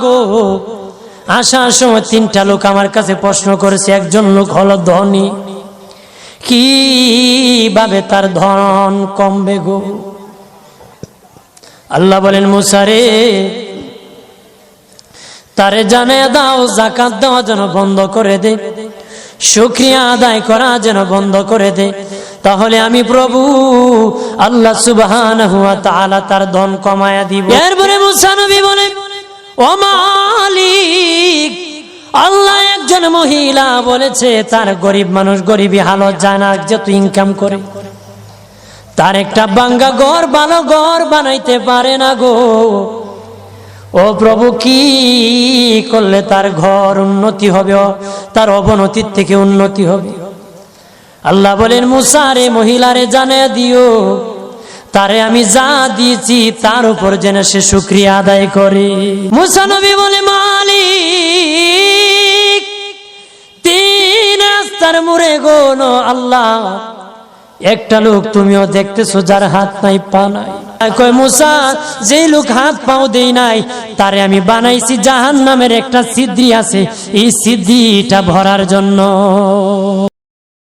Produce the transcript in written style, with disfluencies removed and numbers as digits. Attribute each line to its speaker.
Speaker 1: গো, আসার সময় 3টা লোক আমার কাছে প্রশ্ন করেছে। একজন লোক হলো ধনী, কিভাবে তার ধন কমবে গো? আল্লাহ বলেন, মুসা রে, তারে জানিয়ে দাও যাকাত দেওয়া যেন বন্ধ করে দে, শুকরিয়া আদায় করা যেন বন্ধ করে দে, তাহলে আমি প্রভু আল্লাহ সুবহানাহু ওয়া তাআলা তার ধন কমায়া দিব। এরপরে মুসা নবী বলে, ও মালিক, আল্লাহ একজন মহিলা বলেছে তার গরিব মানুষ গরিবী হালত জানা যত ইনকাম করে, তার একটা ভাঙ্গা ঘর ভালো ঘর বানাইতে পারে না গো। ও প্রভু, কি করলে তার ঘর উন্নতি হবে, তার অবনতির থেকে উন্নতি হবে? আল্লাহ বলেন, মুসা রে, মহিলারে জানিয়ে দিও, তারে আমি যা দিয়েছি তার উপর যেন সে শুকরিয়া আদায় করে। মুসা নবী বলে, মালিক, 3 রাস্তার মোড়ে গোনো আল্লাহ, একটা লোক তুমিও দেখতেছো যার হাত নাই পা নাই। কয়, মুসা, যে লোক হাত পাও দেই নাই তারে আমি বানাইছি জাহান্নামের একটা ছিদ্রি আছে, এই ছিদ্রিটা ভরার জন্য।